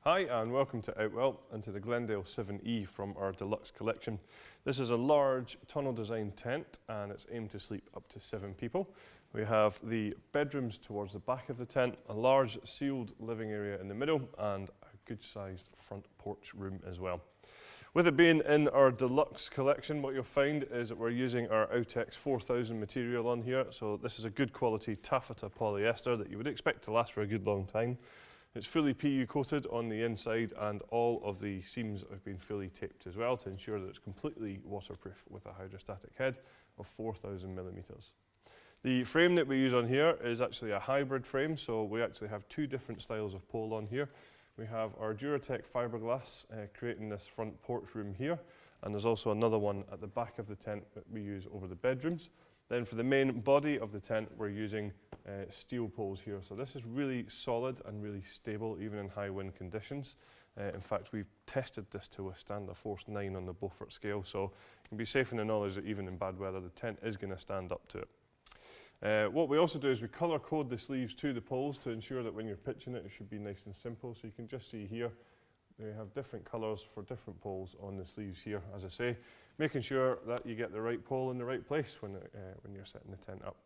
Hi and welcome to Outwell and to the Glendale 7E from our deluxe collection. This is a large tunnel design tent and it's aimed to sleep up to 7 people. We have the bedrooms towards the back of the tent, a large sealed living area in the middle and a good sized front porch room as well. With it being in our deluxe collection, what you'll find is that we're using our Outex 4000 material on here. So this is a good quality taffeta polyester that you would expect to last for a good long time. It's fully PU coated on the inside and all of the seams have been fully taped as well to ensure that it's completely waterproof with a hydrostatic head of 4000 millimeters. The frame that we use on here is actually a hybrid frame, so we actually have 2 different styles of pole on here. We have our Duratec fiberglass creating this front porch room here, and there's also another one at the back of the tent that we use over the bedrooms. Then for the main body of the tent, we're using steel poles here. So this is really solid and really stable, even in high wind conditions. In fact, we've tested this to withstand a force 9 on the Beaufort scale. So you can be safe in the knowledge that even in bad weather, the tent is going to stand up to it. What we also do is we colour code the sleeves to the poles to ensure that when you're pitching it, it should be nice and simple. So you can just see here, they have different colours for different poles on the sleeves here, as I say, making sure that you get the right pole in the right place when you're setting the tent up.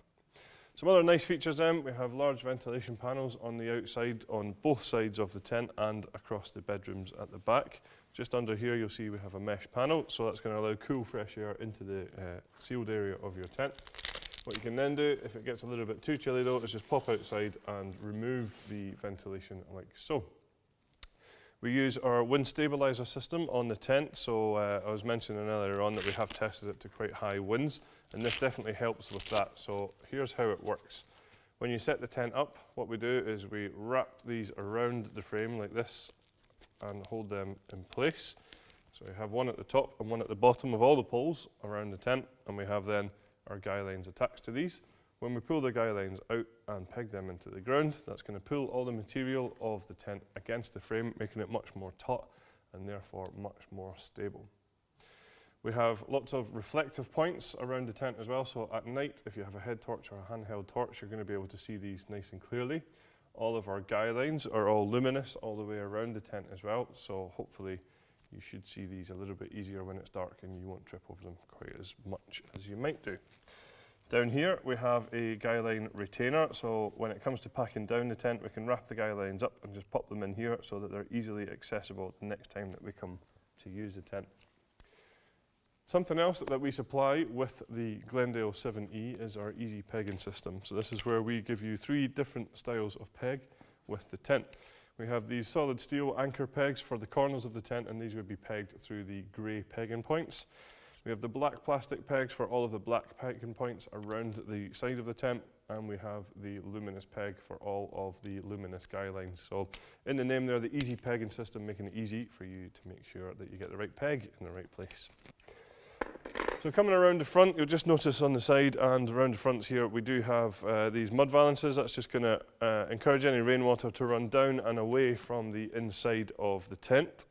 Some other nice features then, we have large ventilation panels on the outside on both sides of the tent and across the bedrooms at the back. Just under here you'll see we have a mesh panel, so that's going to allow cool fresh air into the sealed area of your tent. What you can then do, if it gets a little bit too chilly though, is just pop outside and remove the ventilation like so. We use our wind stabilizer system on the tent, so I was mentioning earlier on that we have tested it to quite high winds, and this definitely helps with that. So here's how it works. When you set the tent up, what we do is we wrap these around the frame like this and hold them in place. So we have one at the top and one at the bottom of all the poles around the tent, and we have then our guy lines attached to these. When we pull the guy lines out and peg them into the ground, that's going to pull all the material of the tent against the frame, making it much more taut and therefore much more stable. We have lots of reflective points around the tent as well, so at night, if you have a head torch or a handheld torch, you're going to be able to see these nice and clearly. All of our guy lines are all luminous all the way around the tent as well, so hopefully you should see these a little bit easier when it's dark and you won't trip over them quite as much as you might do. Down here we have a guy line retainer, so when it comes to packing down the tent we can wrap the guy lines up and just pop them in here so that they're easily accessible the next time that we come to use the tent. Something else that we supply with the Glendale 7E is our easy pegging system. So this is where we give you 3 different styles of peg with the tent. We have these solid steel anchor pegs for the corners of the tent, and these would be pegged through the grey pegging points. We have the black plastic pegs for all of the black pegging points around the side of the tent, and we have the luminous peg for all of the luminous guy lines. So in the name there, the easy pegging system, making it easy for you to make sure that you get the right peg in the right place. So coming around the front, you'll just notice on the side and around the fronts here, we do have these mud valances. That's just going to encourage any rainwater to run down and away from the inside of the tent.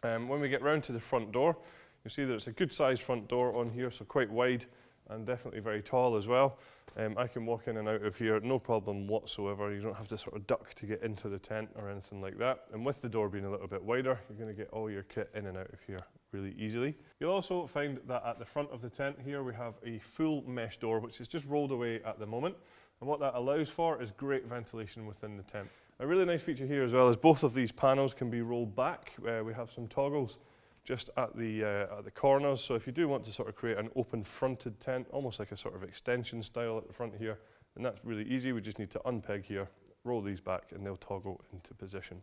When we get round to the front door, you see that it's a good sized front door on here, so quite wide and definitely very tall as well. I can walk in and out of here, no problem whatsoever. You don't have to sort of duck to get into the tent or anything like that. And with the door being a little bit wider, you're going to get all your kit in and out of here really easily. You'll also find that at the front of the tent here, we have a full mesh door, which is just rolled away at the moment. And what that allows for is great ventilation within the tent. A really nice feature here as well is both of these panels can be rolled back. We have some toggles just at the corners, so if you do want to sort of create an open fronted tent, almost like a sort of extension style at the front here, then that's really easy. We just need to unpeg here, roll these back, and they'll toggle into position.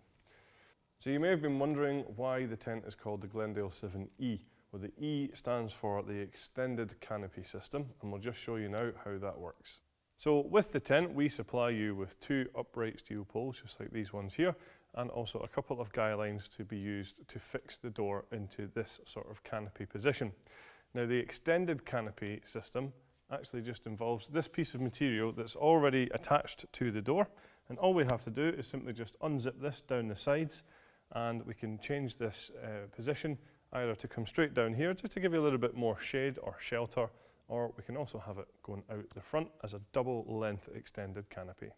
So you may have been wondering why the tent is called the Glendale 7E. Well, the E stands for the extended canopy system, and we'll just show you now how that works. So with the tent, we supply you with 2 upright steel poles, just like these ones here, and also a couple of guy lines to be used to fix the door into this sort of canopy position. Now the extended canopy system actually just involves this piece of material that's already attached to the door, and all we have to do is simply just unzip this down the sides, and we can change this position either to come straight down here just to give you a little bit more shade or shelter, or we can also have it going out the front as a double length extended canopy.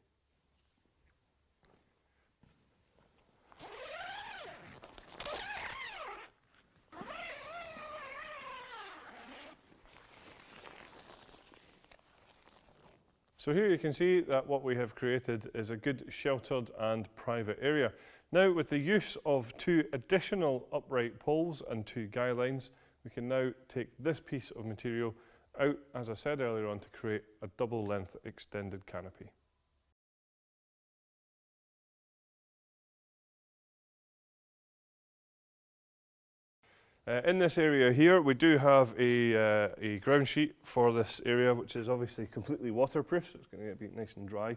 So here you can see that what we have created is a good sheltered and private area. Now, with the use of 2 additional upright poles and 2 guy lines, we can now take this piece of material out, as I said earlier on, to create a double length extended canopy. In this area here, we do have a ground sheet for this area, which is obviously completely waterproof, so it's going to be nice and dry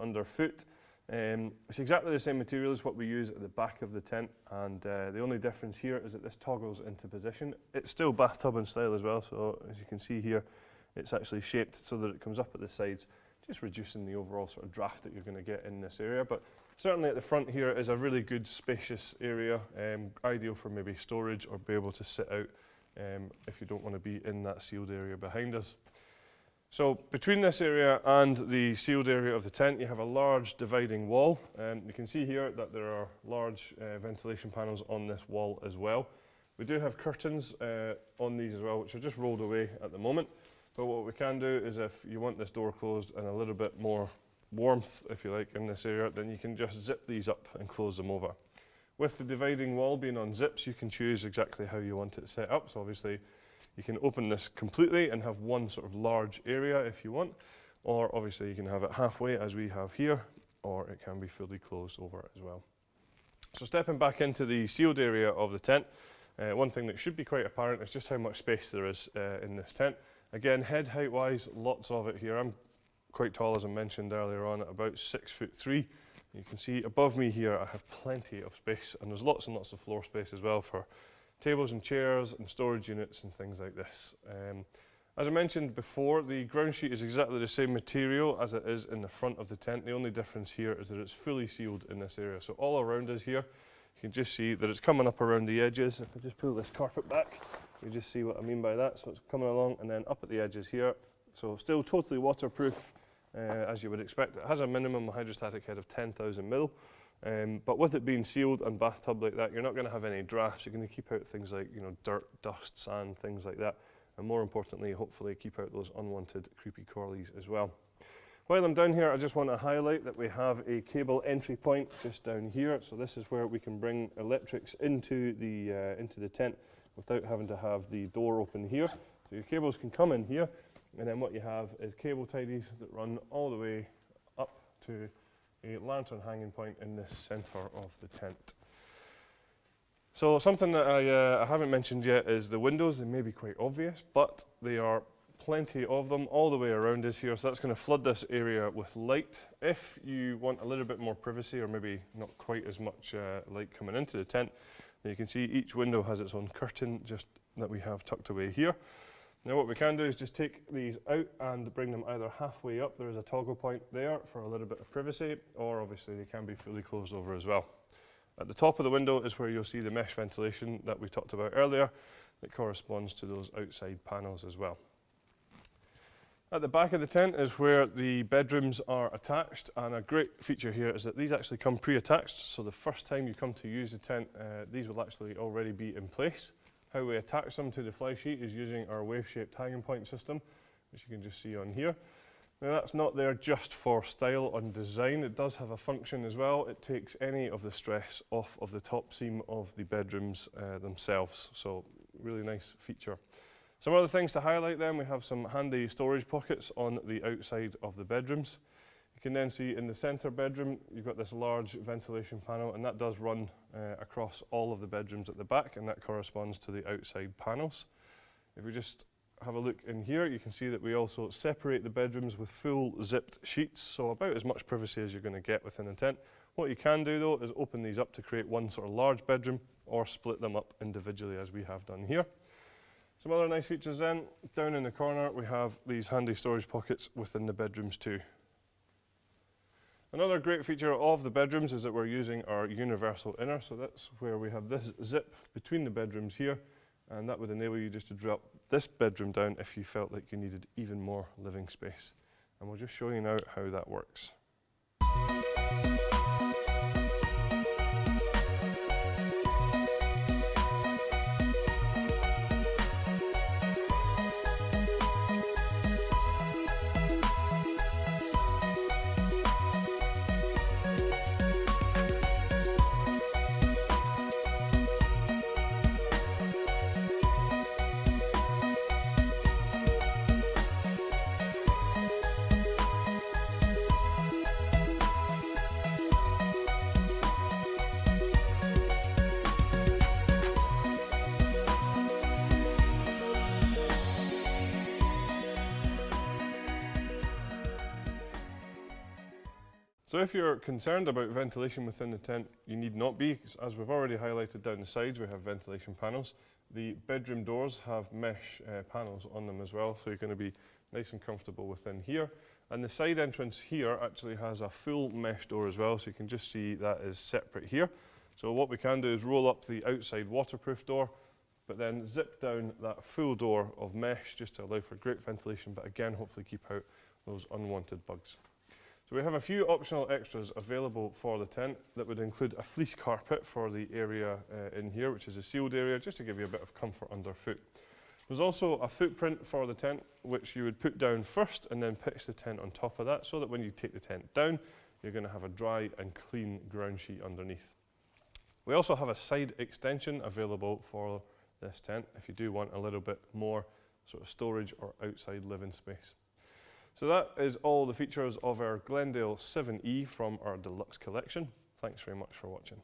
underfoot. It's exactly the same material as what we use at the back of the tent, and the only difference here is that this toggles into position. It's still bathtub in style as well, so as you can see here, it's actually shaped so that it comes up at the sides, just reducing the overall sort of draft that you're going to get in this area. But certainly at the front here is a really good spacious area, ideal for maybe storage or be able to sit out if you don't want to be in that sealed area behind us. So between this area and the sealed area of the tent, you have a large dividing wall. You can see here that there are large ventilation panels on this wall as well. We do have curtains on these as well, which are just rolled away at the moment. But what we can do is, if you want this door closed and a little bit more warmth, if you like, in this area, then you can just zip these up and close them over. With the dividing wall being on zips, you can choose exactly how you want it set up. So obviously you can open this completely and have one sort of large area if you want, or obviously you can have it halfway as we have here, or it can be fully closed over as well. So stepping back into the sealed area of the tent, one thing that should be quite apparent is just how much space there is in this tent. Again, head height wise, lots of it here. I'm quite tall, as I mentioned earlier on, at about 6'3". You can see above me here I have plenty of space, and there's lots and lots of floor space as well for tables and chairs and storage units and things like this. As I mentioned before, the ground sheet is exactly the same material as it is in the front of the tent. The only difference here is that it's fully sealed in this area. So all around us here, you can just see that it's coming up around the edges. If I just pull this carpet back, you just see what I mean by that. So it's coming along and then up at the edges here. So still totally waterproof, as you would expect. It has a minimum hydrostatic head of 10,000 mil. But with it being sealed and bathtub like that, you're not going to have any drafts. You're going to keep out things like, dirt, dust, sand, things like that. And more importantly, hopefully keep out those unwanted creepy crawlies as well. While I'm down here, I just want to highlight that we have a cable entry point just down here. So this is where we can bring electrics into the tent without having to have the door open here. So your cables can come in here, and then what you have is cable tidies that run all the way up to a lantern hanging point in the centre of the tent. So something that I haven't mentioned yet is the windows. They may be quite obvious, but they are plenty of them all the way around us here, so that's going to flood this area with light. If you want a little bit more privacy, or maybe not quite as much light coming into the tent, then you can see each window has its own curtain just that we have tucked away here. Now what we can do is just take these out and bring them either halfway up. There is a toggle point there for a little bit of privacy, or obviously they can be fully closed over as well. At the top of the window is where you'll see the mesh ventilation that we talked about earlier that corresponds to those outside panels as well. At the back of the tent is where the bedrooms are attached, and a great feature here is that these actually come pre-attached, so the first time you come to use the tent, these will actually already be in place. How we attach them to the fly sheet is using our wave-shaped hanging point system, which you can just see on here. Now that's not there just for style and design, it does have a function as well. It takes any of the stress off of the top seam of the bedrooms themselves, so really nice feature. Some other things to highlight then, we have some handy storage pockets on the outside of the bedrooms. You can then see in the centre bedroom, you've got this large ventilation panel, and that does run across all of the bedrooms at the back, and that corresponds to the outside panels. If we just have a look in here, you can see that we also separate the bedrooms with full zipped sheets, so about as much privacy as you're going to get within a tent. What you can do though is open these up to create one sort of large bedroom, or split them up individually as we have done here. Some other nice features then, down in the corner we have these handy storage pockets within the bedrooms too. Another great feature of the bedrooms is that we're using our universal inner, so that's where we have this zip between the bedrooms here, and that would enable you just to drop this bedroom down if you felt like you needed even more living space. And we'll just show you now how that works. So if you're concerned about ventilation within the tent, you need not be, 'cause as we've already highlighted down the sides, we have ventilation panels. The bedroom doors have mesh panels on them as well, so you're going to be nice and comfortable within here. And the side entrance here actually has a full mesh door as well, so you can just see that is separate here. So what we can do is roll up the outside waterproof door, but then zip down that full door of mesh just to allow for great ventilation, but again, hopefully keep out those unwanted bugs. So we have a few optional extras available for the tent that would include a fleece carpet for the area in here, which is a sealed area, just to give you a bit of comfort underfoot. There's also a footprint for the tent, which you would put down first and then pitch the tent on top of that, so that when you take the tent down, you're going to have a dry and clean ground sheet underneath. We also have a side extension available for this tent if you do want a little bit more sort of storage or outside living space. So that is all the features of our Glendale 7E from our deluxe collection. Thanks very much for watching.